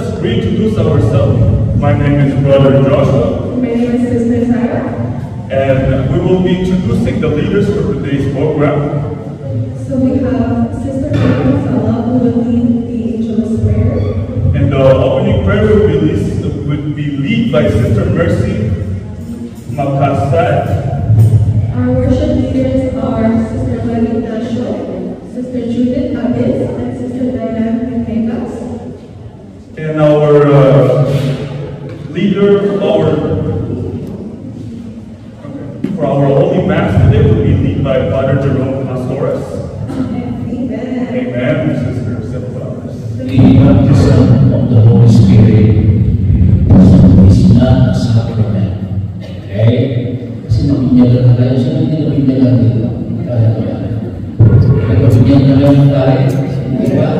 just reintroduce ourselves. My name is Brother Joshua. My name is Sister Sarah. And we will be introducing the leaders for today's program. So we have Sister Sarah who will lead the Angel's Prayer. And the opening prayer will be led by Sister Mercy Makasat. Our worship leaders are Sister Lani Nasho, Sister Judith Abiz, and Sister Diane Megas. And our leader, for our Holy Mass today will be led by Father Jerome Pastores. Amen. Amen, Sister Sepulvers. The baptism of the Holy Spirit is not a sacrament. Okay? Kasi nabinyagan na tayo. Sino hindi nabinyagan dito? Kaya ko yan. Nabinyagan na lang tayo. Hindi ba?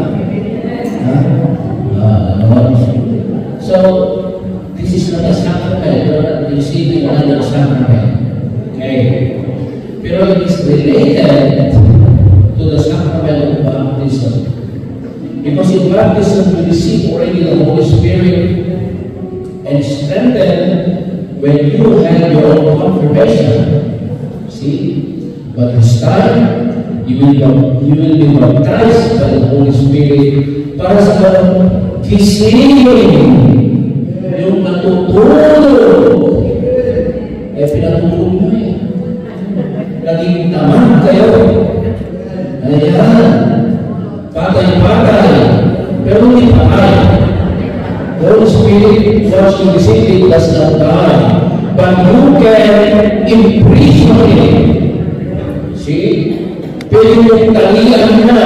So, this is not a sacrament. You're not receiving another sacrament. Okay? Pero it is related to the sacrament of baptism. Because in baptism, we receive already the Holy Spirit and strengthened when you have your own confirmation. See? But this time, you will be baptized by the Holy Spirit para sa kising yung natutulog. Eh, pinatulog nyo eh. Naging tamad kayo. Ayan. Patay-patay. Pero hindi patay. The Holy Spirit, once you receive it, does not die. But you can imprison it. See? Pwede yung talian na.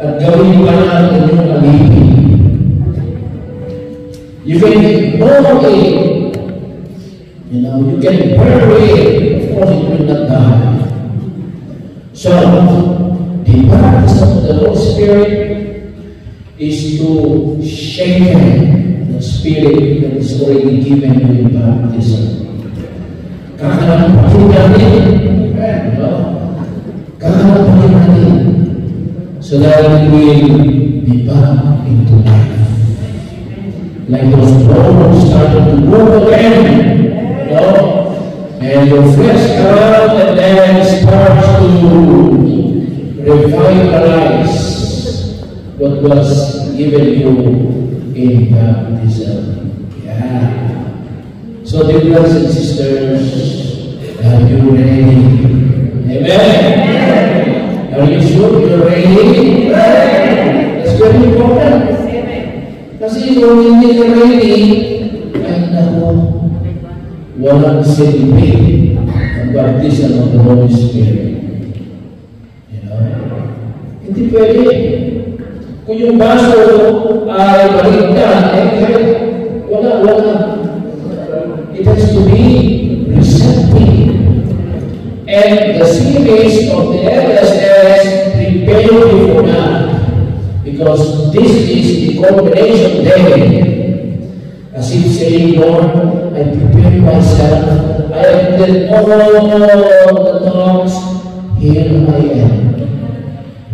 At gawin pa natin yung alipin. You can ignore it. You can bury it. Of course, it will not die. So, the baptism of the Holy Spirit is to shaken the Spirit that is already given with baptism. Kakalampakin natin. Kakalampakin natin. So that it will be back into life. Like those bones started to move again. And your flesh comes and then starts to revitalize what was given you in baptism. Yeah. So, dear brothers and sisters, are you ready? Amen. Are you sure you're ready? That's very important. Kasi kung hindi ka ready, ay naku, walang celebrate ang baptism of the Holy Spirit. Hindi pwede. Kung yung baso ay baligtad, wala. It has to be receptive. And the series of the LSS prepare you for that. Because this is the combination day. As if saying, Lord, I prepare myself. I have done all the talks. Here I am.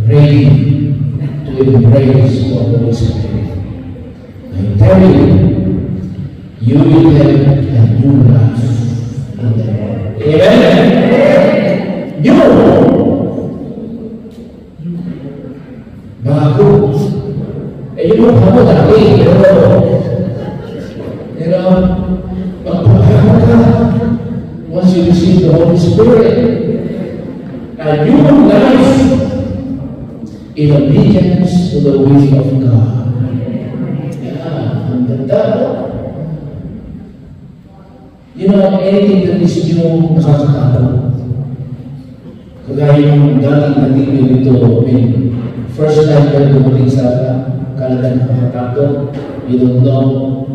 Ready to embrace the Holy Spirit. I tell you, you will have a new life in the Lord. Amen? New! Bago. Yung mga dati, magpapagawa ka once you receive the Holy Spirit. A new life in obedience to the will of God. Ang ganda. Anything that is new, nakakatakot. Kagaya yung dating dito, first time ka dumating sa kalagan nakakatakot, you don't know.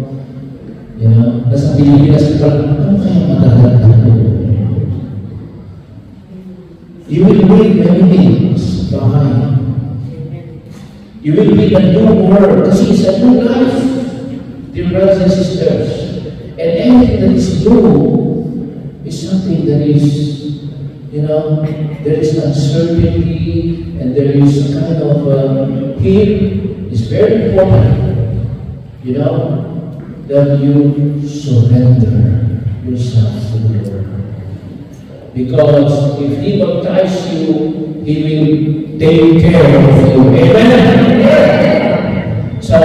Nasa Pilipinas, ano kaya madadagdag? You will meet many things behind. You will meet a new world, kasi it's a new life, dear brothers and sisters. And anything that is new is something that is, there is uncertainty and there is a kind of fear. It's very important. You know, that you surrender yourself to the Lord. Because if He baptizes you, He will take care of you. Amen? So,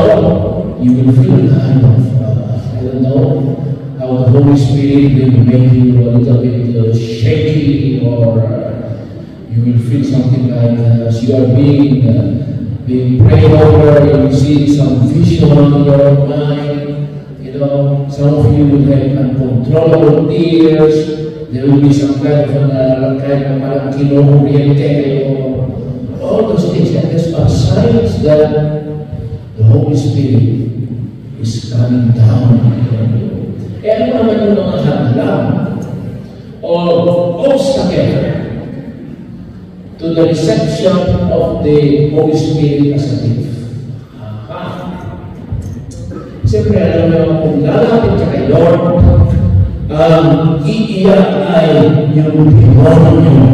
you will feel kind of, I don't know, how the Holy Spirit will make you a little bit shaky, or you will feel something like as you are being prayed over, you will see some vision in your mind. You know, some of you will have uncontrollable tears. There will be some kind of parang kinukuryente or all those things. And those are signs that the Holy Spirit is coming down on you. Eh, ano naman yung mga hadlang o obstacle to the reception of the Holy Spirit as a gift? Siyempre, alam mo, kung lalapit ka kay Lord, iiyak ay yung demonyo nyo.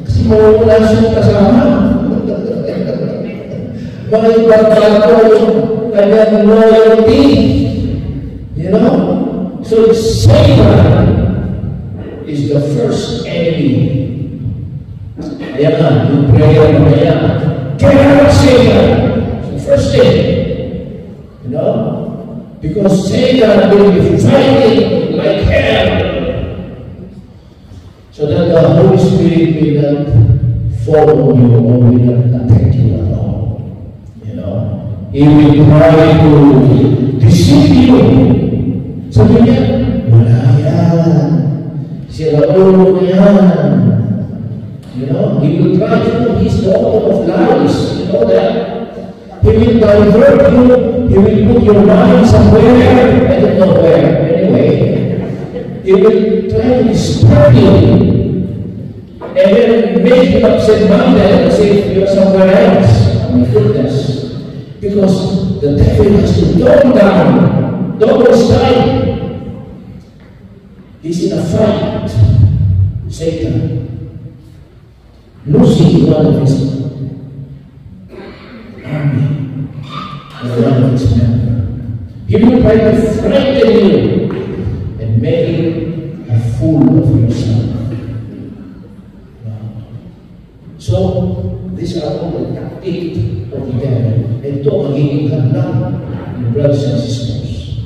Kasi mawawala siyang kasama. Mga ibang bago yung kanyang loyalty. You know? So Satan is the first enemy. Ayan nga, yung prayer na yan. Get out of Satan! So first thing. You know? Because Satan will be fighting like hell. So that the Holy Spirit will not follow you or will not attack you at all. You know? He will try to deceive you. Sabi niya, wala yan. Sila ulo yan. You know? He will try to, he's the author of lies. You know that? He will divert you. He will put your mind somewhere. I don't know where. Anyway, he will try to disturb you. And then make you upset-minded as if you're somewhere else. Oh my goodness. Because the devil has to tone down. Double time. He's in a fight. Satan. Losing one of his army. One of his members. He will try to frighten you and make you a fool of yourself. So, these are all the tactics of the devil. Ito magiging hadlang ng brothers and sisters.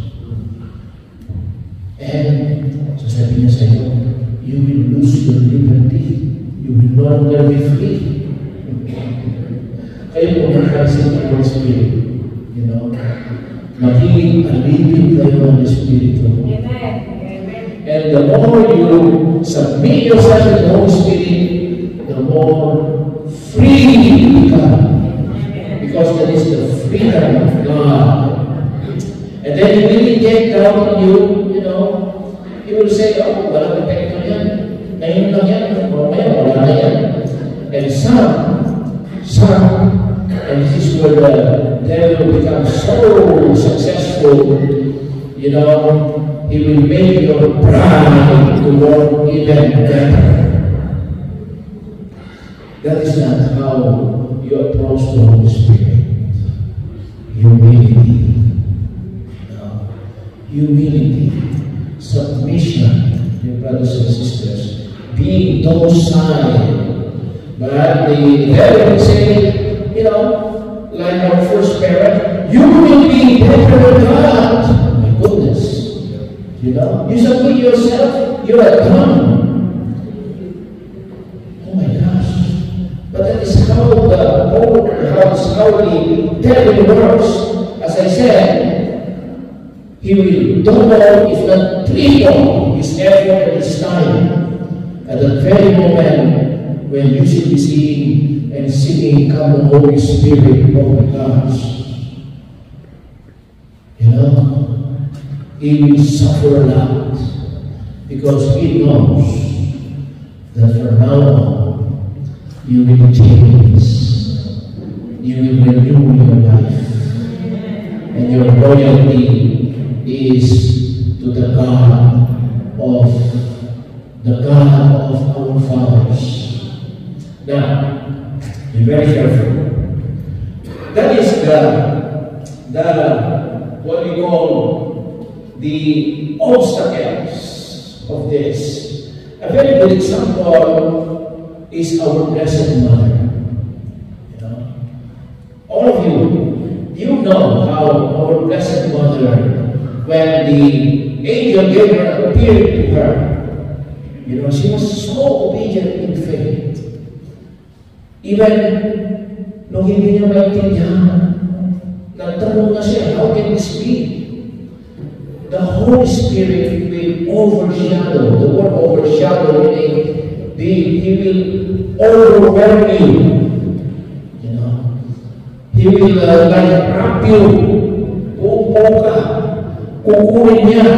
And sasabihin niya sa iyo, you will lose your liberty. You will no longer be free. Kayo po magkakasin ng Holy Spirit. You know, magiging alipin kayo ng Espiritu. And the more you submit yourself to the Holy Spirit, the more free you become. Because that is the freedom of God. And then He will get down on you, you know. He will say, oh, walang epekto yan. Ngayon lang yan. Mamaya, wala na yan. And some, and this is where the devil becomes so successful, you know, he will make your pride to work even better. That is not how you approach the Holy Spirit. Humility. Humility. Submission, dear brothers and sisters. Being docile. But the devil will say, you know, like our first parent, you will be better than God. Oh my goodness. You know, you submit yourself, you're a tongue. Oh my gosh. But that is how the devil works. As I said, he will double, if not triple, his effort and his time at the very moment when you should be seeing and singing, "Come, Holy Spirit, oh my gosh." You know, he will suffer a lot because he knows that from now on you will change, you will renew your life, and your loyalty is to the God of our fathers. Now, be very careful. That is what we call the obstacles of this. A very good example is our Blessed Mother. You know, all of you know how our Blessed Mother, when the angel Gabriel appeared to her, you know, she was so obedient in faith. Even nung hindi niya maintindihan, nagtanong na siya, how can this be? The Holy Spirit will overshadow. The word overshadow meaning He will overwhelm you. You know, He will like wrap you. Pupo ka. Kukunin niya.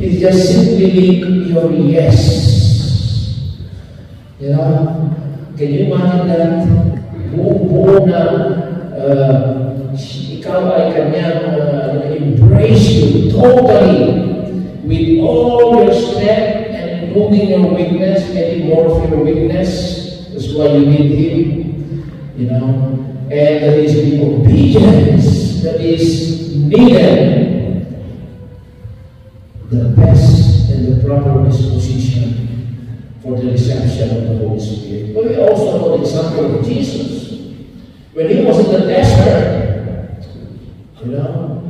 He just simply need your yes. You know, can you imagine that? Buo na ikaw ay kanyang embrace you totally with all your strength and including your weakness, any more of your weakness. That's why you need Him, you know. And that is the obedience that is needed, the best and the proper disposition for the reception of the Holy Spirit. But we also know the example of Jesus. When He was in the desert, you know,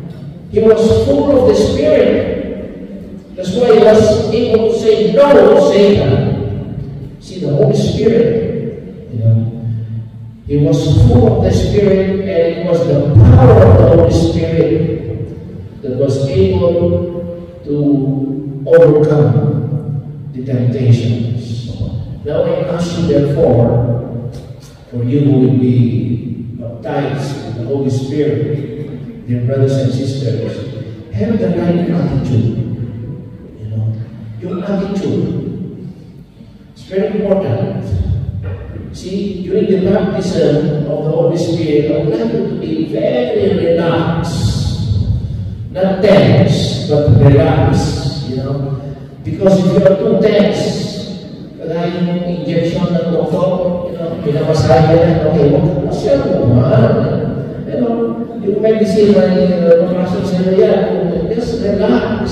He was full of the Spirit. That's why He was able to say no to Satan. See, the Holy Spirit, you know, He was full of the Spirit, and it was the power of the Holy Spirit that was able to overcome the temptations. Now I ask you, therefore, for you who will be baptized with the Holy Spirit, dear brothers and sisters, have the right attitude. You know, your attitude. It's very important. See, during the baptism of the Holy Spirit, I would like you to be very relaxed. Not tense, but relaxed, you know. Because if you are too tense, kaya yung injection ng doktor, you know, pinamasahe na, okay, masyado naman. You know, yung medicine na makasal sa'yo yan, just relax.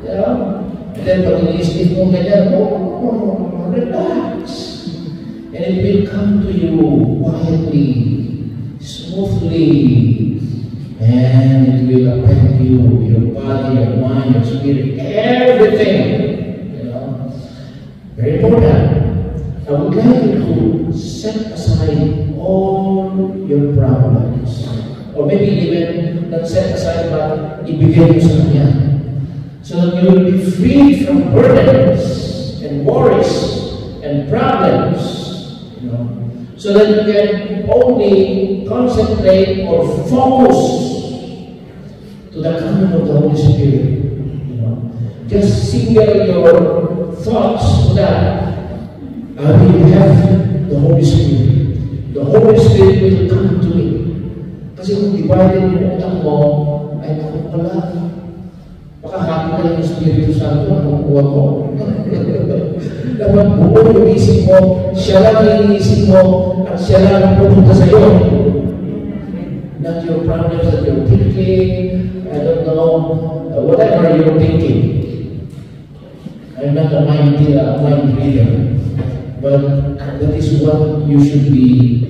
You know? And then pag iniisip mo ganyan, relax. And it will come to you quietly, smoothly, and it will affect you, your body, your mind, your spirit, everything. You know? Very important. I would like you to set aside all your problems. Or maybe even not set aside, but ibigay mo sa Kanya. So that you will be free from burdens and worries and problems. You know, so that you can only concentrate or focus to the coming of the Holy Spirit. You know, just single your thoughts to that. I will have the Holy Spirit. The Holy Spirit will come to me. Kasi kung divided yung utak mo, ay naku pala. Makahati na yung Espiritu Santo ang kukuha mo. Dapat buo yung isip mo, siya lang yung isip mo, at siya lang ang pupunta sa'yo. Not your problems that you're thinking, I don't know, whatever you're thinking. I'm not a mind reader, but that is what you should be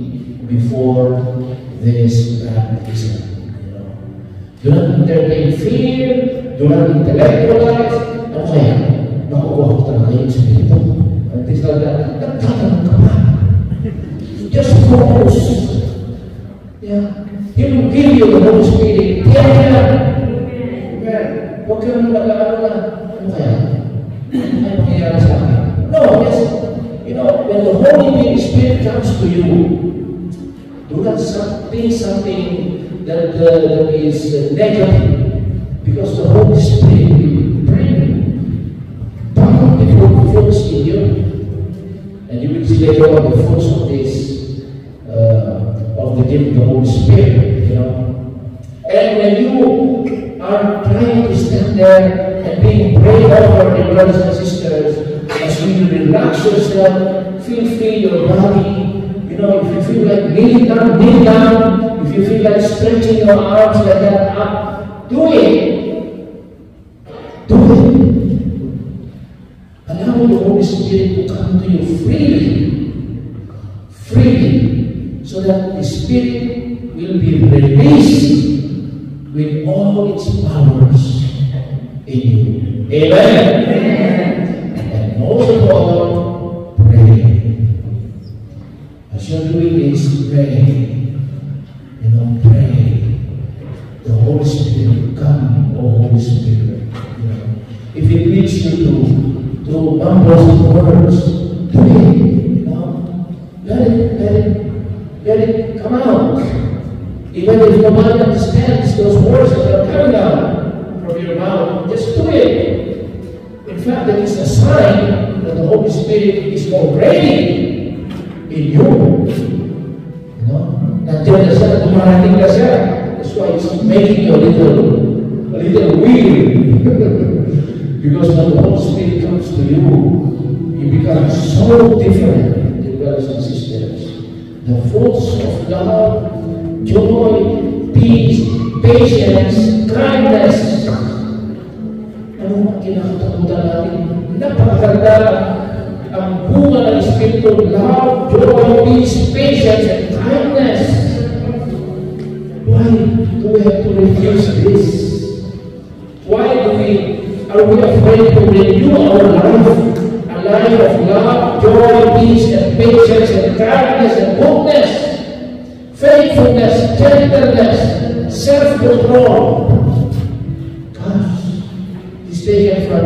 before this baptism. You know? Do not entertain fear, do not intellectualize. Ano kaya? Nakukuha ko talaga yung Espiritu. At least talaga, nagtatanong ka ba? Just focus. Yeah. He will give you the Holy Spirit. Yeah. Huwag ka nang mag-aaral na. Ano kaya? Ano mangyayari sa akin? No, yes. You know, when the Holy Spirit comes to you, do not think something that is negative, because the Holy Spirit will bring bountiful fruits in you, and you will see later on the fruits of this, of the gift of the Holy Spirit. You know, and when you are trying to stand there and being prayed over, the brothers and sisters, as you relax yourself, feel free your body. You know, if you feel like kneeling down, kneel down. If If you feel like stretching your arms like that up, do it. Do it. Allow the Holy Spirit to come to you freely. Freely. So that the Spirit will be released with all its powers in you. Amen? Amen. And most of all, pray. As you're doing this, pray. Pray. The Holy Spirit, come, O Holy Spirit. If it leads you to mumble some words, pray. Let it come out. Even if nobody understands those words that are coming out from your mouth, just do it. In fact, that is a sign that the Holy Spirit is already in you. Nandiyan na siya, dumarating na siya. That's why it's making you a little weird. Because when the Holy Spirit comes to you, you become so different, dear brothers and sisters. The fruits of love, joy, peace, patience, kindness. Ano ang kinakatakutan natin? Napakaganda ang bunga ng Espiritu, love, joy, peace, patience, and kindness. Why do we have to refuse this? Why are we afraid to renew our life? A life of love, joy, peace, and patience, and kindness, and goodness, faithfulness, gentleness, self-control. Gosh, this taken from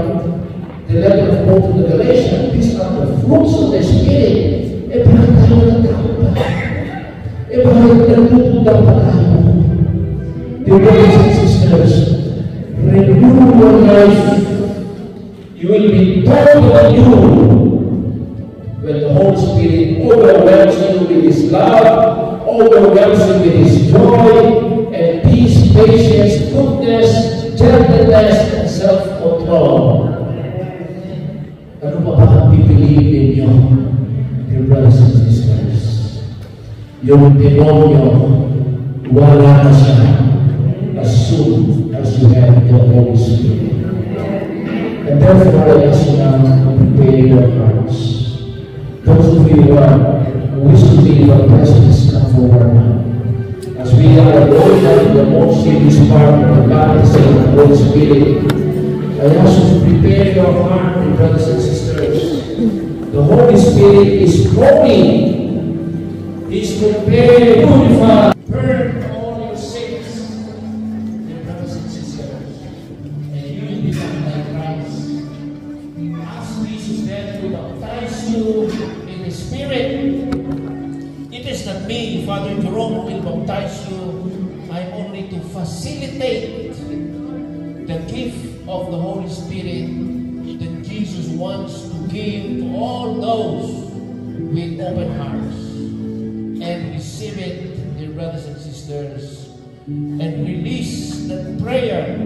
the letter of Paul to the Galatians. These are the fruits of the Spirit. Bakit tayo natakot ba? Bakit nagtutuda pa tayo? Dear brothers and sisters, renew your life. You will be totally new when the Holy Spirit overwhelms you with His love, overwhelms you with His joy, and peace, patience, goodness, gentleness, and self-control. Ano pa ba ang pipiliin ninyo, dear brothers and sisters? Yung demonyo, wala na siya as soon as you have the Holy Spirit. And therefore, I ask you now to prepare your hearts. Those of you who wish to be baptized, come forward now. As we are going down to the most serious part of the baptism of the Holy Spirit, I ask you to prepare your heart, brothers and sisters. The Holy Spirit is holy. He is prepared, purify, burn all your sins, dear brothers and sisters, and you will become like Christ. Ask Jesus then to baptize you in the Spirit. It is not me, Father Jerome, who will baptize you. I am only to facilitate the gift of the Holy Spirit that Jesus wants to give to all those with open hearts, and receive it, dear brothers and sisters, and release that prayer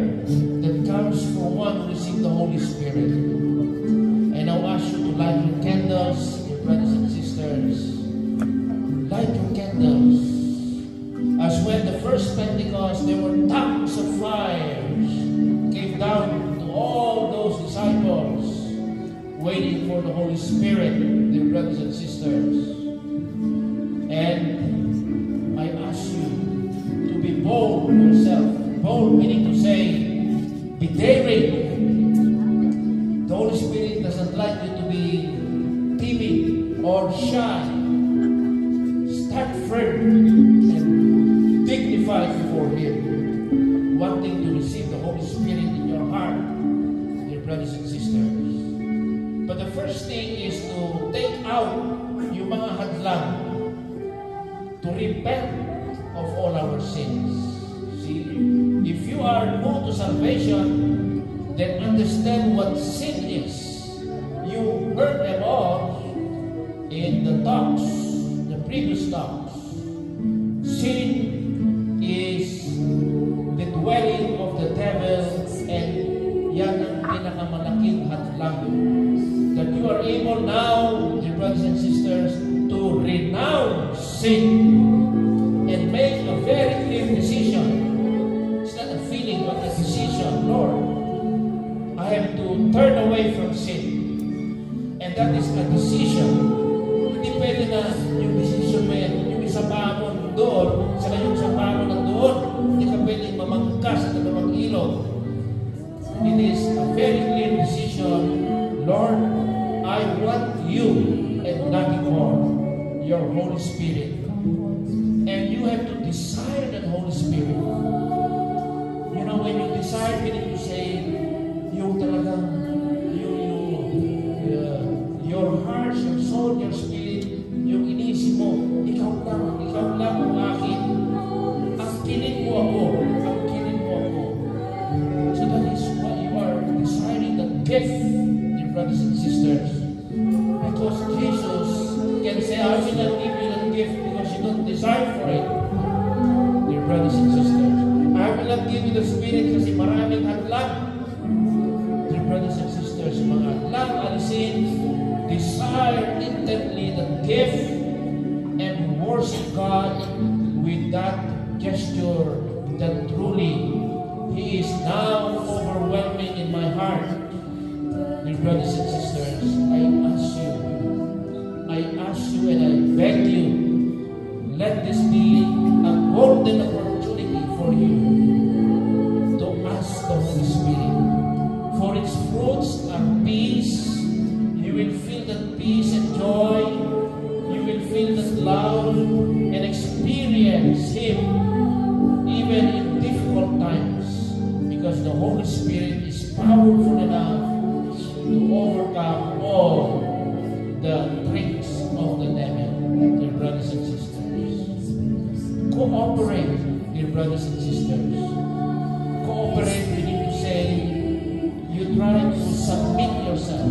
that comes from one who received the Holy Spirit. And I'll ask you to light your candles, dear brothers and sisters. Light your candles. As when the first Pentecost, there were tongues of fires came down to all those disciples waiting for the Holy Spirit, dear brothers and sisters. And I ask you to be bold yourself. Bold meaning to say, be daring. The Holy Spirit doesn't like you to be timid or shy. Start firm and dignified before Him, wanting to receive the Holy Spirit in your heart, dear brothers and sisters. But the first thing is to take out yung mga hadlang, to repent of all our sins. See, if you are new to salvation, then understand what sin is. You heard about in the talks, the previous talks. Sin is the dwelling of the devil, and yan ang pinakamalaking hadlang. That you are able now, dear brothers and sisters, to renounce sin and make a very decision, Lord, I have to turn away from sin. And that is a decision. Hindi pwede na yung decision mo yan, yung isa pa mo doon, saka yung isa pa mo doon, hindi ka pwede mamangkas at namang ilog. It is a very clear decision. Lord, I want you and nothing more. Your Holy Spirit. And you have to desire that Holy Spirit. You know, when you desire, meaning you say, yung talagang, your heart, your soul, your spirit, yung inisip mo, ikaw lang ang akin. Angkinin mo ako. So that is why you are desiring the gift, dear brothers and sisters. Because Jesus can say, I will not give you that gift because you don't desire for it, dear brothers and sisters. I will not give you the Spirit kasi maraming hadlang. Dear brothers and sisters, mga hadlang alisin, desire intently the gift and worship God with that gesture that truly He is now overwhelming in my heart. Dear brothers and sisters, I ask you and I beg you, let this be a golden opportunity for you to ask the Holy Spirit. For its fruits are peace. You will feel that peace and joy. You will feel that love and experience Him even in difficult times, because the Holy Spirit is powerful enough to overcome all the tricks of the devil, dear brothers and sisters. Cooperate, dear brothers and sisters. Cooperate, meaning to say, you try to submit yourself.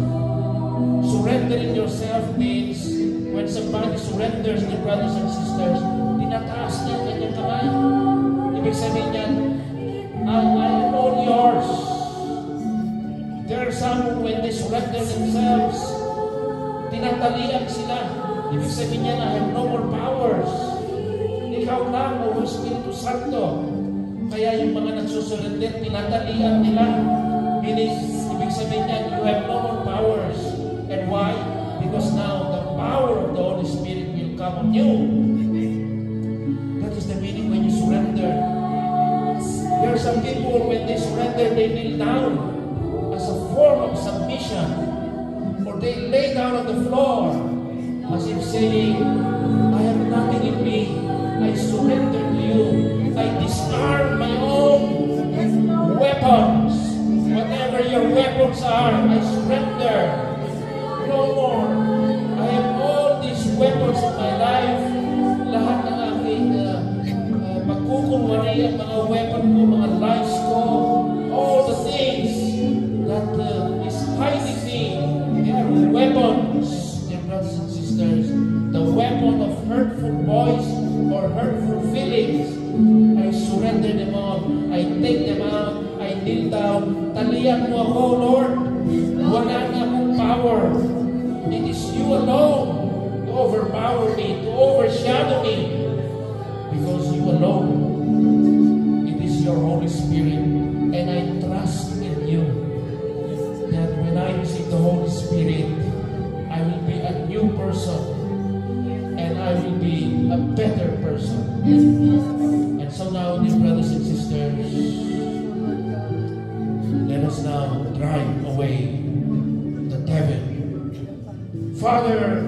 Surrendering yourself means when somebody surrenders, dear brothers and sisters, tinataas niya ang kanyang kamay. Ibig sabihin niyan, I am all yours. There are some when they surrender themselves, tinatalian sila. Ibig sabihin niya, I have no more powers. Ikaw lang, O Espiritu Santo. Kaya yung mga nagsusurrender, tinatalian nila. Meaning, ibig sabihin niya, you have no more powers. And why? Because now the power of the Holy Spirit will come on you. That is the meaning when you surrender. There are some people, when they surrender, they kneel down as a form of submission. Or they lay down on the floor as if saying, I have nothing in me. I surrender to you. I discard my own weapons. Whatever your weapons are, I surrender. No more. I have all these weapons in my life. Lahat ng aking pagkukunwari at mga weapon ko, mga lives ko, all the things that is hiding me in weapons, dear brothers and sisters, the weapon of hurtful voice or hurtful feelings, I surrender them all. I take them out. I kneel down. Talian mo ako, Lord. Wala na akong power. It is you alone to overpower me, to overshadow me. Because you alone, it is your Holy Spirit. And I trust in you that when I receive the Holy Spirit, I will be a new person. And I will be a better person. And so now, dear brothers and sisters, let us now drive away the devil. Father,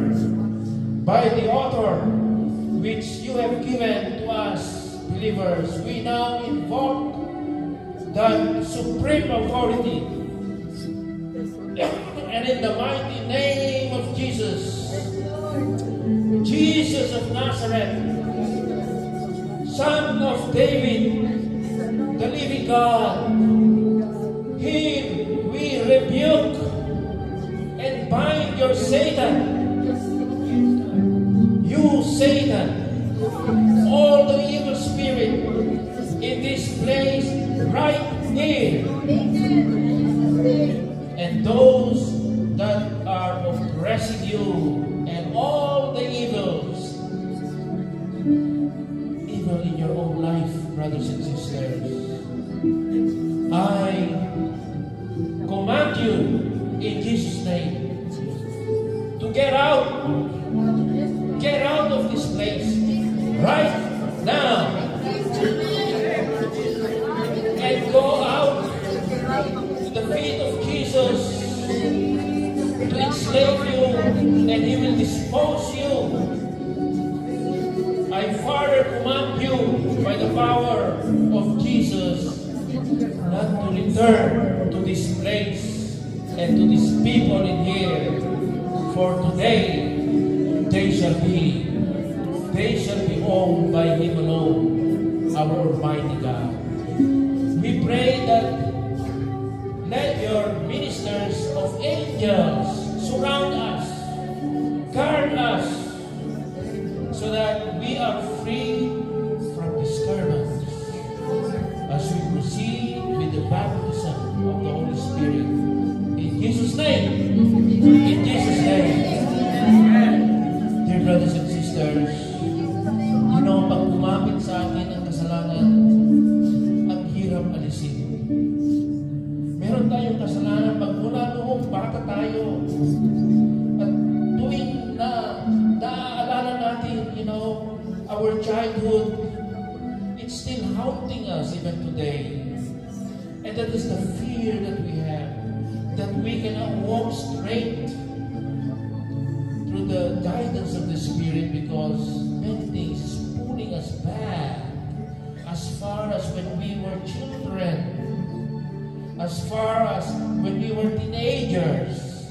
by the author which you have given to us believers, we now invoke the supreme authority. And in the mighty name of Jesus, Jesus of Nazareth, Son of David, the living God, Him we rebuke and bind your Satan. You, Satan, all the evil spirit in this place right here, and those that are oppressing you, and all the evils, evil in your own life, brother. brothers and sisters, I command you in Jesus' name to get out of this place right now and go out to the feet of Jesus to enslave you, and He will dispose you. I further command you by the power of Jesus not to return to this place and to these people in here, for today they shall be owned by Him alone, our Almighty God. We pray that let your ministers of angels surround us, guard us, so that we are free from disturbance as we proceed with the baptism of the Holy Spirit. In Jesus' name. In Jesus' name. Dear brothers and sisters, you know, pag kumapit sa atin ang kasalanan, ang hirap alisin. Meron tayong kasalanan pag mula noong bata tayo. At tuwing na naaalala natin, you know, our childhood, it's still haunting us even today. And that is the fear that we have, that we cannot walk straight through the guidance of the Spirit because many things is pulling us back as far as when we were children, as far as when we were teenagers.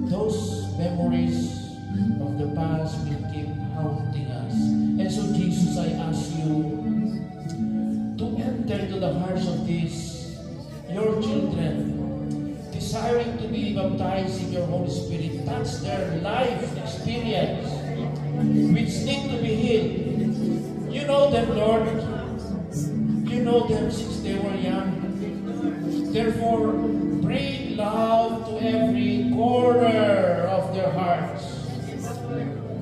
Those memories of the past will keep haunting us. And so Jesus, I ask you to enter to the hearts of these, your children, desiring to be baptized in your Holy Spirit. Touch their life experience, which need to be healed. You know them, Lord. You know them since they were young. Therefore, bring love to every corner of their hearts.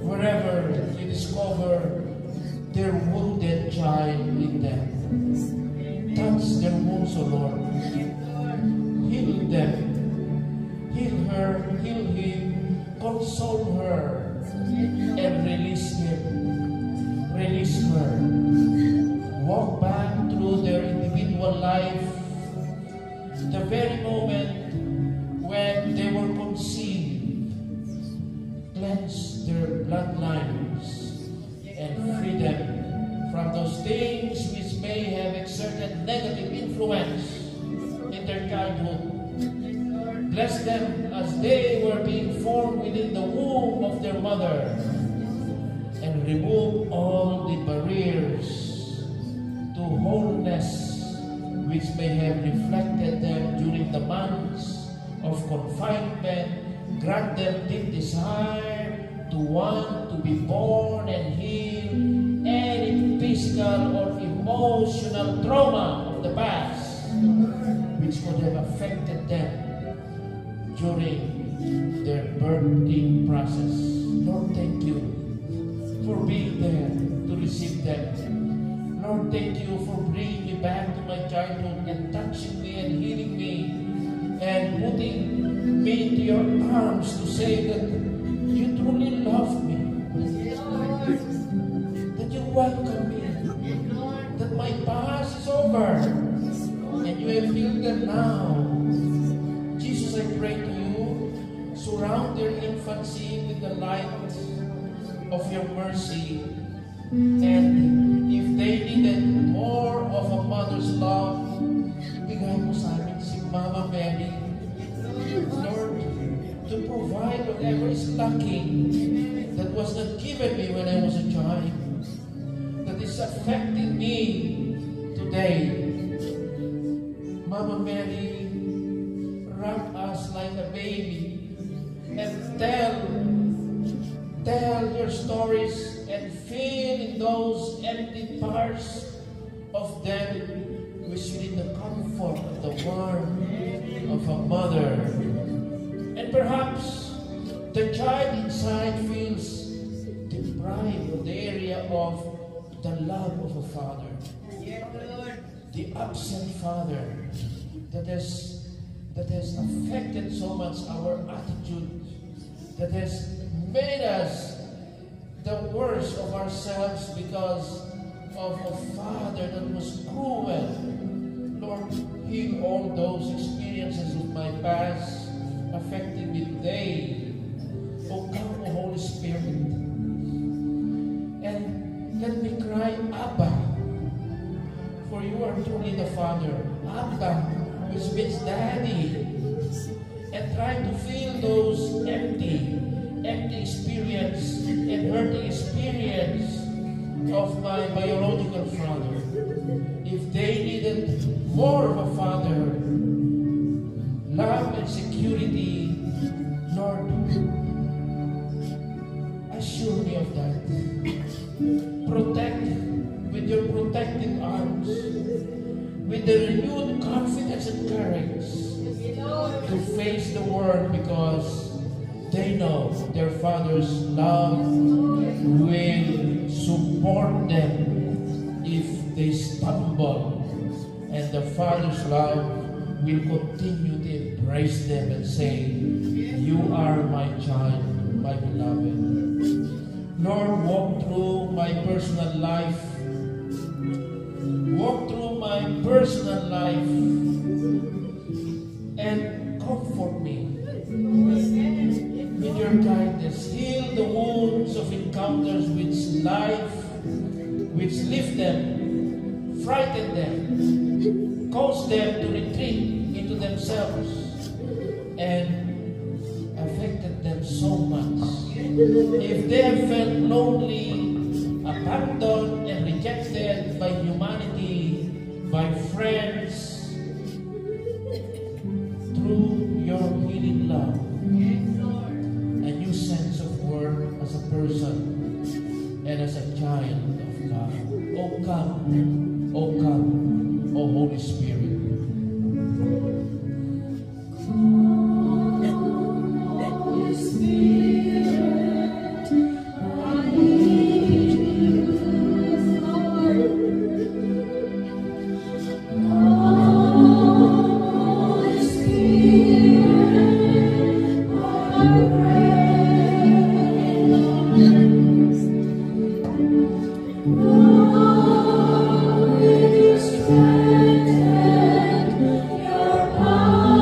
Wherever you discover their wounded child in them, touch their wounds, O Lord. Heal them. Heal her, heal him, console her, and release him. Release her. Walk back through their individual life, the very moment when they were conceived. Cleanse their bloodlines and free them from those things which may have exerted negative influence in their childhood. Bless them as they were being formed within the womb of their mother, and remove all the barriers to wholeness which may have reflected them during the months of confinement. Grant them deep desire to want to be born and heal any physical or emotional trauma of the past which could have affected them during their birthing process. Lord, thank you for being there to receive them. Lord, thank you for bringing me back to my childhood and touching me and healing me and putting me into your arms to say that you truly love me, that you welcome me, that my past is over and you have healed them now. Jesus, I pray to you, surround their infancy with the light of your mercy. And if they needed more of a mother's love, bigay mo sa amin si Mama Mary, Lord, to provide whatever is lacking that was not given me when I was a child, that is affecting me today. Mama Mary, wrap us like a baby and tell your stories and fill in those empty parts of them which need the comfort of the warmth of a mother. And perhaps the child inside feels deprived of the area of the love of a father. the absent father that has affected so much our attitude, that has made us the worst of ourselves because of a father that was cruel. Lord, heal all those experiences of my past affecting me today. Oh, come, O Holy Spirit, and let me cry, Abba, for you are truly the Father. Abba, which means Daddy, and try to fill those empty experience and hurting experience of my biological father. If they needed more of a father, love and security, Lord, assure me of that. Protect with your protective arms, with the renewed confidence and courage to face the world, because they know their Father's love will support them if they stumble, and the Father's love will continue to embrace them and say, you are my child, my beloved. Lord, walk through my personal life. Walk through my personal life and comfort me with your kindness. Heal the wounds of encounters which lift them, frighten them, cause them to retreat into themselves, and affected them so much. If they have felt lonely, abandoned, and rejected by humanity, by friends, through your healing love, a new sense of worth as a person and as a child of God. Oh come, oh Holy Spirit. Holy Spirit, I need you, Lord. Holy Spirit, I pray, Lord, with your strength and your power.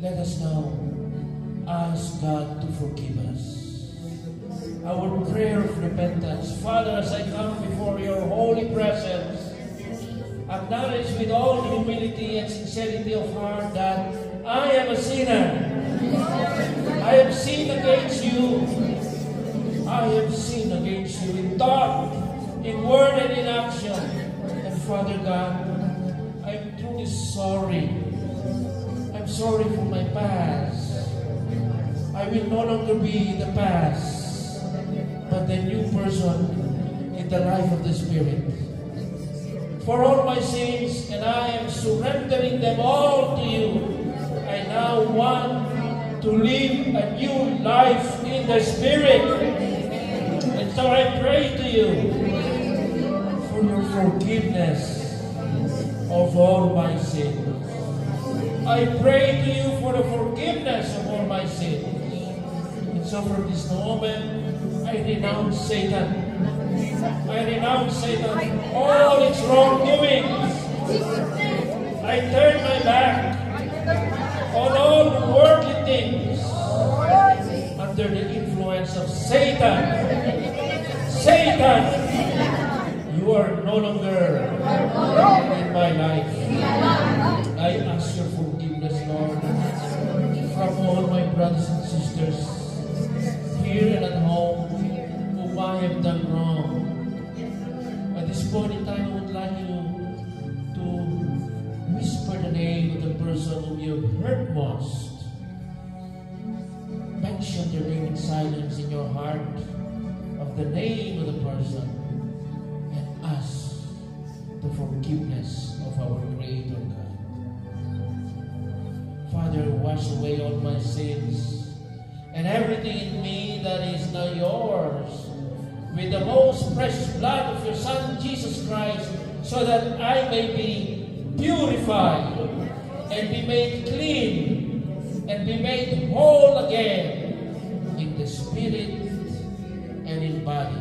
Let us now ask God to forgive us. Our prayer of repentance. Father, as I come before your holy presence, acknowledge with all humility and sincerity of heart that I am a sinner. I have sinned against you. I have sinned against you in thought, in word, and in action. And Father God, I'm truly sorry. I'm sorry for my past. I will no longer be the past, but the new person in the life of the Spirit. For all my sins, and I am surrendering them all to you. I now want to live a new life in the Spirit. And so I pray to you for your forgiveness of all my sins. I pray to you for the forgiveness of all my sins. And so from this moment, I renounce Satan. I renounce Satan, all its wrongdoings. I turn my back on all worldly things under the influence of Satan. Satan, you are no longer in my life. I ask your forgiveness, Lord, from all my brothers and sisters here and at home whom I have done wrong. At this point in time, I would like you to whisper the name of the person whom you have hurt most. Mention their name in silence in your heart of the name of the person and ask the forgiveness of our Creator God. Father, wash away all my sins and everything in me that is not yours with the most precious blood of your Son, Jesus Christ, so that I may be purified and be made clean and be made whole again in the spirit and in body.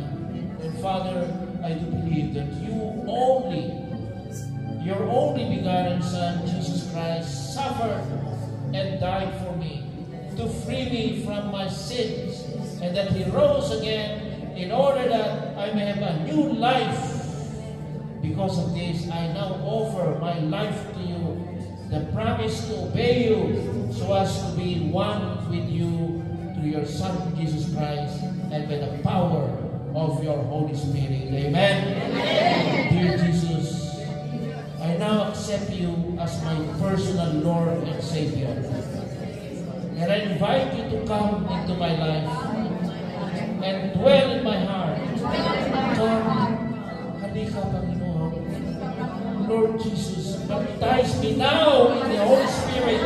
And Father, I do believe that your only begotten Son, Jesus Christ, suffered and died for me to free me from my sins, and that He rose again in order that I may have a new life. Because of this, I now offer my life to you, the promise to obey you so as to be one with you through your Son, Jesus Christ, and by the power of your Holy Spirit. Amen. Amen. Dear Jesus, I now accept you as my personal Lord and Savior. And I invite you to come into my life and dwell in my heart. Come, halika, Panginoon. Lord Jesus, baptize me now in the Holy Spirit.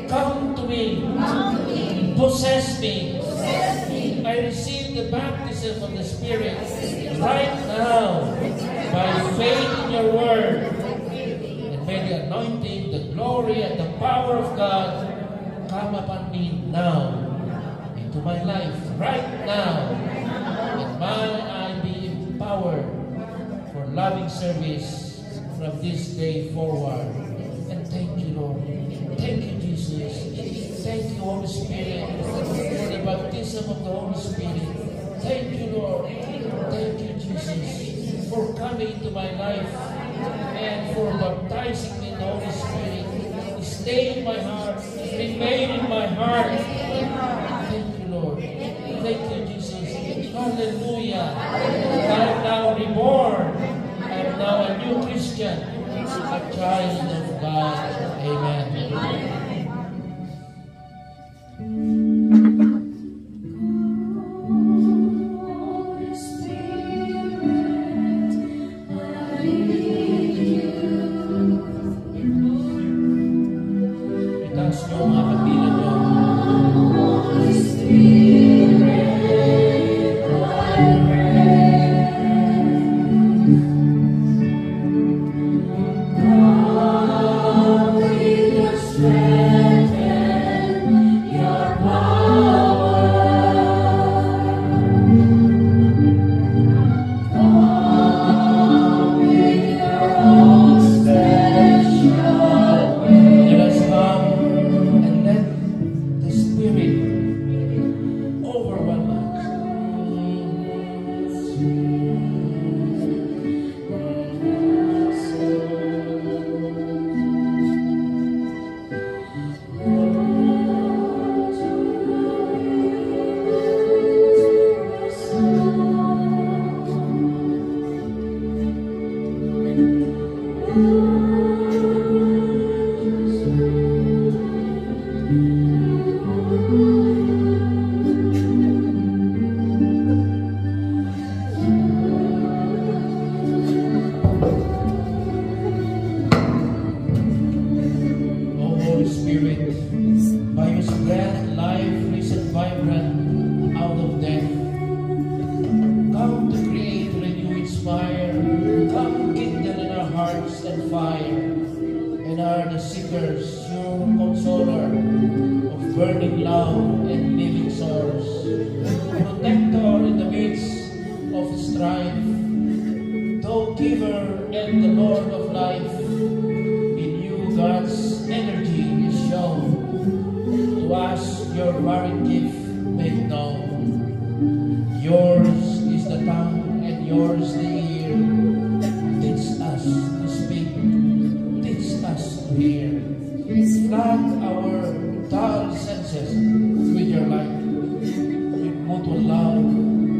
Come to me. Possess me. I receive the baptism of the Spirit right now by faith in your word. And may the anointing, the glory, and the power of God come upon me now, into my life right now, and may I be empowered for loving service from this day forward. And thank you, Lord. Thank you, Jesus. Thank you, Holy Spirit, for the baptism of the Holy Spirit. Thank you, Lord. Thank you, Jesus, for coming into my life and for baptizing me in the Holy Spirit. Stay in my heart, remain in my heart. Thank you, Lord. Thank you, Jesus. Hallelujah. I am now reborn. I am now a new Christian, a child of God. Amen. Holy Spirit, I need you. Itaas niyo ang mga kapila niyo. Holy Spirit, I pray. Come with your strength and your power. Come with your own special way. Let us come and let the Spirit overwhelm us. O Holy Spirit, by whose breath life risen vibrant out of death, come to create, renew, inspire, come kindle in our hearts and fire, and are the seekers, your consoler of burning love and living source, protector in the midst of giver and the Lord of life. In you, God's energy is shown. To us, your varied gift made known. Yours is the tongue and yours the ear. Teach us to speak. Teach us to hear. Flood our dull senses with your light. With mutual love,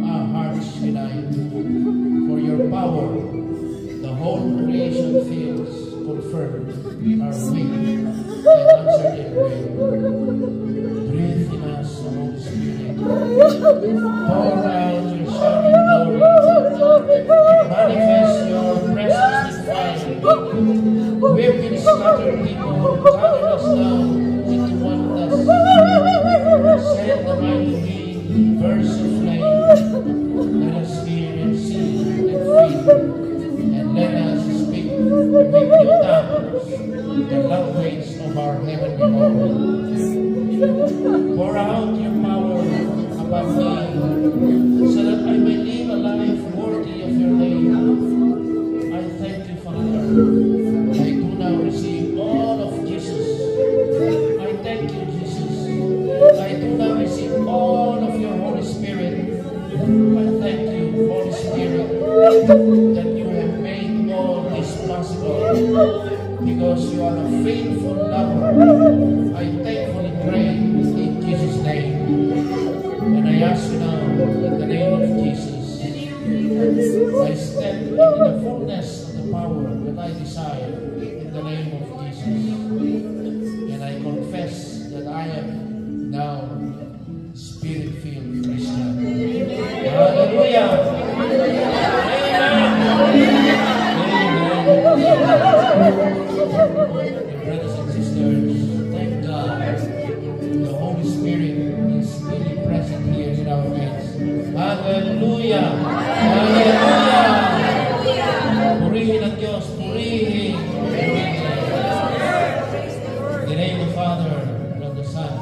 our hearts unite. For your power, the whole creation feels confirmed our weak and uncertain way. Breathe in us, O Holy Spirit. Pour out your shining glory. Manifest your presence in fire. We've been scattered people, gather us down into oneness. Send the mighty wind, bursts of flame. Let us hear and see and feel. And let us speak with new tongues, the language of our heavenly home. Pour out your power upon me, so that I may live a life worthy of your name. I thank you, Father. I do now receive all of Jesus. I thank you, Jesus. I do now receive all of your Holy Spirit. I thank you, Holy Spirit, that you have made all this possible. Because you are a faithful lover. I thankfully pray in Jesus' name. And I ask you now, in the name of Jesus, I step into the fullness of the power that I desire, in the name of Jesus. And I confess that I am now Spirit-filled Christian. Hallelujah! Brothers and sisters, thank God. The Holy Spirit is really present here in our midst. Hallelujah! Hallelujah! Purihin ang Diyos, purihin. In the name of the Father, and of the Son,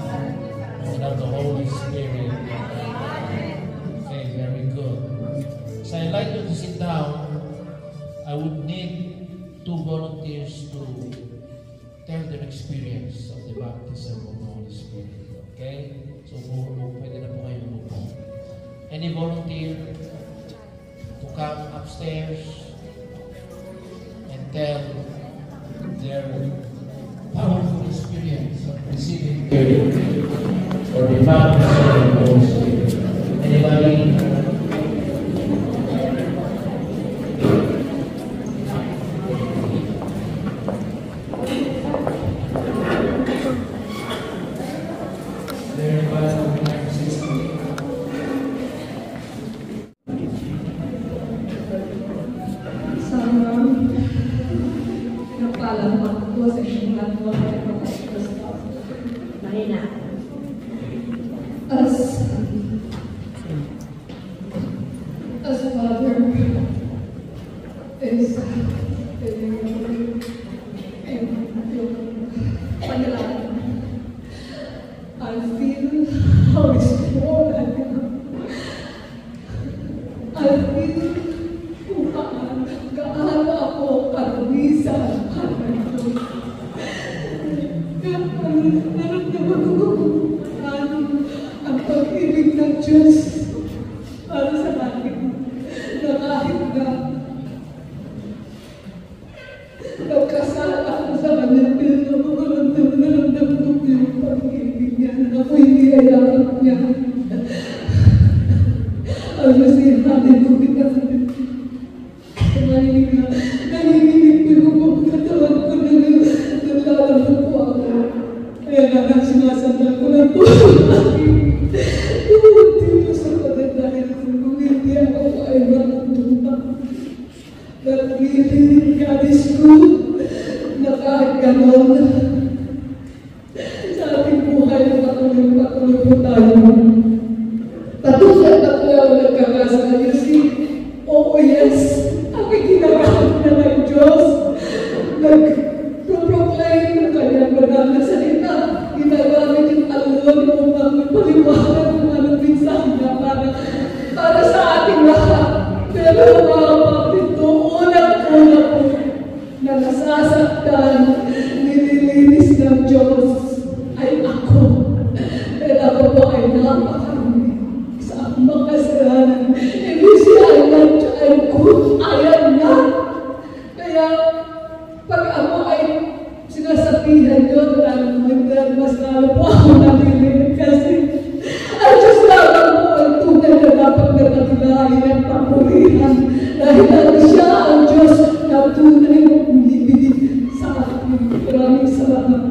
and of the Holy Spirit. Okay, very good. So I'd like you to sit down. I would need 2 volunteers to tell their experience of the baptism of the Holy Spirit. Okay? So, pwede na po kayo umupo. Any volunteer to come upstairs and tell their powerful experience of receiving or the baptism of the Holy Spirit? Anybody? As a father is I feel how strong I am. I feel kung gaano ako karwisa naramdaman ko ang pag-ibig ng Diyos para sa akin, na kahit na nagkasala ako sa kanya, pero naramdam ko yung pag-ibig niya, na ako hindi ayakap niya. Ano siya, hallelujah ka sa Diyos. Nanginginig ko yung katawan ko na naglalaro po ako. Kaya nga sinasandal ko na po dito sa dahil kung hindi ako ay matutunan. But really, God is good na kahit ganon sa ating buhay na patuloy po tayo. Patuloy ako nagkakasal. You see, oh yes, ako'y ginagamit na ng Diyos. Nag-proclaim ng kanyang banal na salita. Ginagamit yung alon upang paliwanag ng anong mensahe niya para sa ating lahat. Pero mga kapatid, noon kasalanan, nililinis ng Diyos ay ako. Dahil ako po ay napakarami sa mga kasalanan. Hindi siya ay good, I am not. Kaya, pag ako ay sinasabihan yun, mas lalo po ako nabilinig kasi ang Diyos lamang po ang tunay na dapat na katilahin at papurihan dahil ano siya ang Diyos na tunay na bumibili sa akin. Maraming salamat.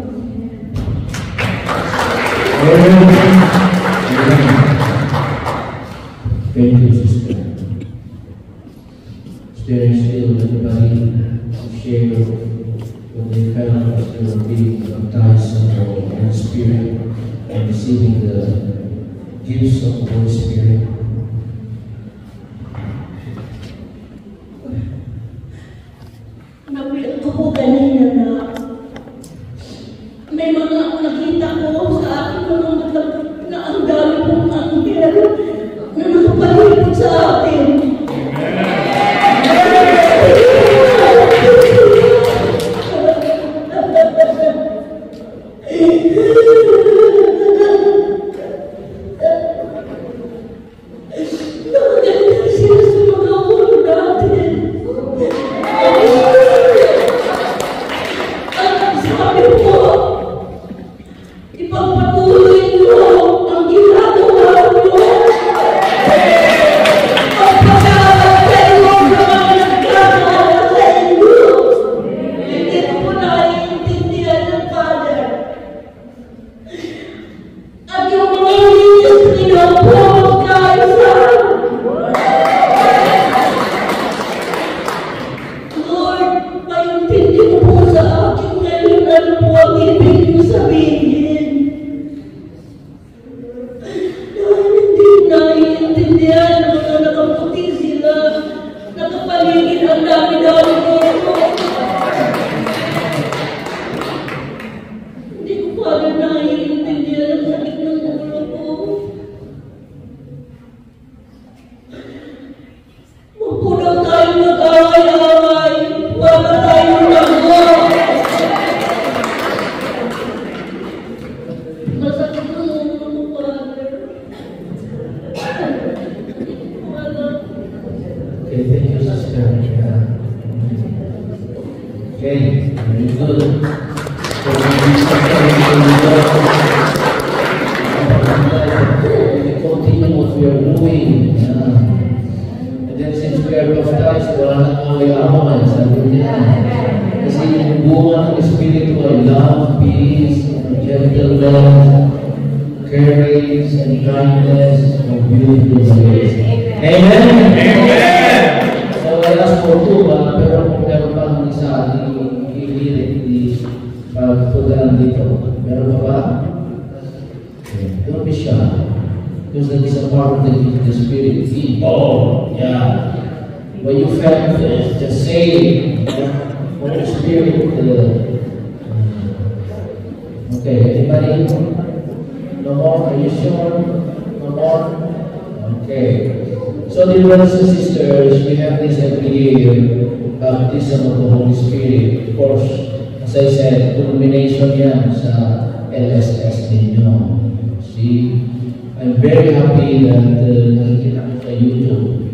Thank you, sister. Is there still anybody to share when they felt that they were being baptized in the Holy Spirit and receiving the gifts of the Holy Spirit? Nabiyak ko po kanina na may mga nakita ko sa akin na ang dami pong anghel na nakapalipot sa akin. Brothers and sisters, we have this every year, baptism of the Holy Spirit. Of course, as I said, culmination yan sa LSS ninyo. See, I'm very happy that nakikita ko sa YouTube.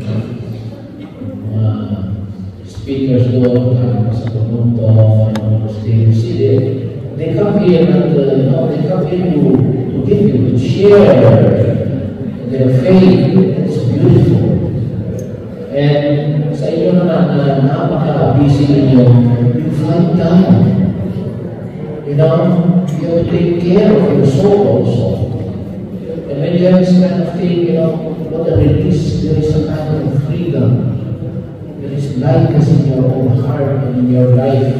Speakers doon, sa Pumunto, still see it. They come here and they come here to give you, to share their faith. It's beautiful. And sa inyo naman na napaka-busy ninyo, you find time. You know, you have to take care of your soul also. And when you have this kind of thing, you know, what a release, there is a kind of freedom. There is lightness in your own heart and in your life.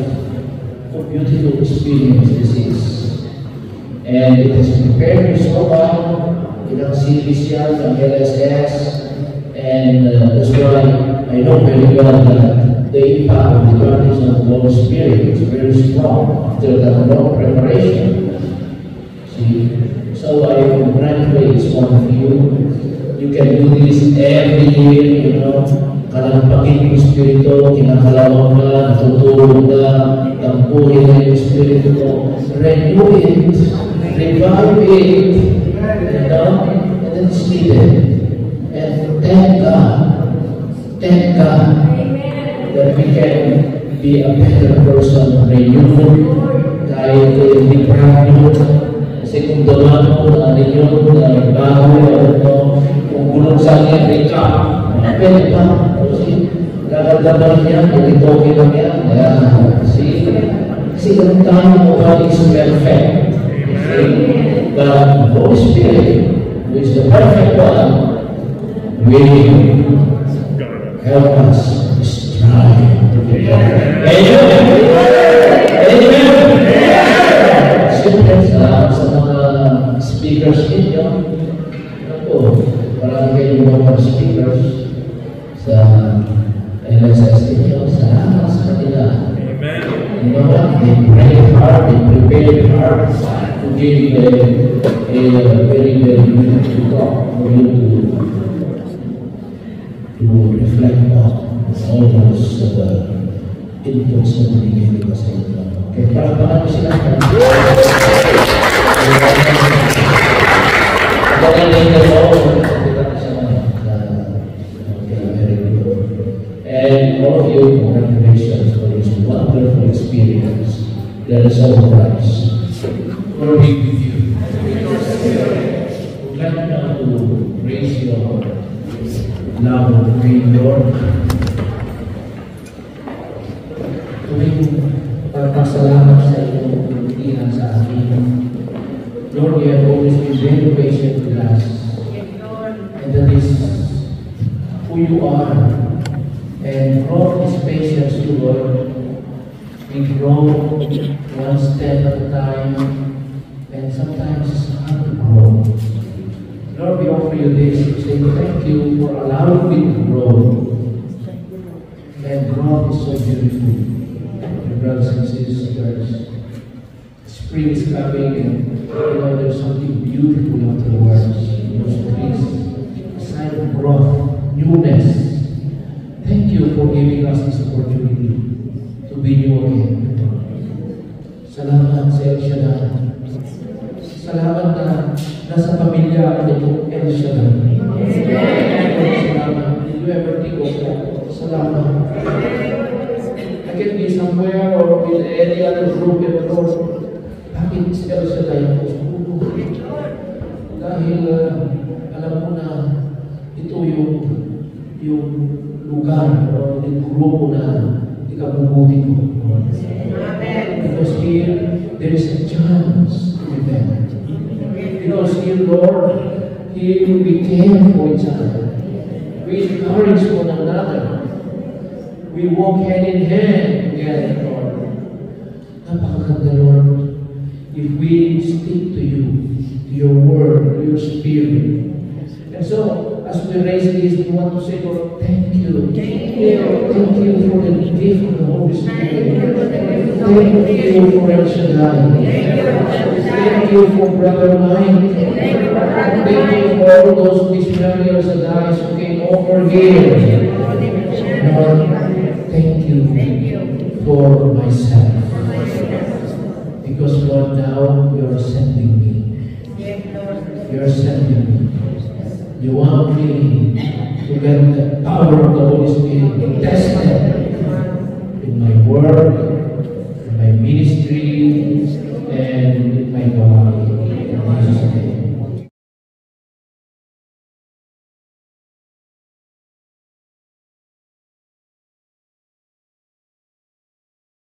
What a beautiful experience this is. And it has prepared you so well. Ilang series yan ng LSS. And that's why I know very well that the impact of the baptism of the Holy Spirit is very strong after that long preparation. See? So I congratulate each one of you. You can do this every year, you know. kalampagin ng Espiritu, kinakalawang ka, natutulog ka, tampuhin na yung Espiritu mo, renew it, revive it, and then it's needed. And thank God that we can be a better person, renewed, kahit hindi brand kasi kung daman mo na renewed, na bago, kung gulong sa akin, recap, pwede pa, kasi gagadaman niya, ito lang yan, kasi kung tayo mo ba is perfect, but Holy Spirit, who is the perfect one, will help us strive. Amen. Siyempre sa mga speakers ninyo, ako, marami kayong mga speakers sa LSS ninyo, salamat sa kanila. You know what? They prayed hard, they prepared hard to give a very, very beautiful talk for you to reflect on all those inputs na binigay ko sa inyo. Okay, para sila. And all of you, congratulations for this wonderful experience. Let us all rise. Lord be with you. Would like now to raise your love of me, Lord. Tuwing pagpasalamat sa iyong pagtihan sa akin. Lord, you have always been very patient with us. And that is who you are. And from this patience, Lord, we grow one step at a time, and sometimes it's hard to grow. Lord, we offer you this to say thank you for allowing me to grow. And growth is so beautiful. My brothers and sisters, spring is coming, and you know there's something beautiful afterwards. Those trees, a sign of growth, newness. Thank you for giving us this opportunity to be new again. Salamat sa El Shaddai. Salamat na nasa pamilya nito El Shaddai. Salamat. Did you ever think of that? Salamat. I can be somewhere or with any other group and Lord, bakit si El Shaddai ako sa puno? Dahil alam mo na ito yung lugar o yung grupo na ikabubuti ko. Because here, there is a chance to be better. Because here, Lord, here we care for each other. We encourage one another. We walk hand in hand together, Lord. Napakaganda, Lord, if we stick to you, to your word, to your spirit. And so, as we raise this, we want to say, Lord, thank you. Thank you. Thank you for the gift of the Holy Spirit. Thank you for El Shaddai. Thank you for Brother Mike. Thank you for all those missionaries El Shaddai who came over here. Lord, thank you for myself. Because, Lord, now you are sending me. You are sending me. You want me to get the power of the Holy Spirit tested in my work,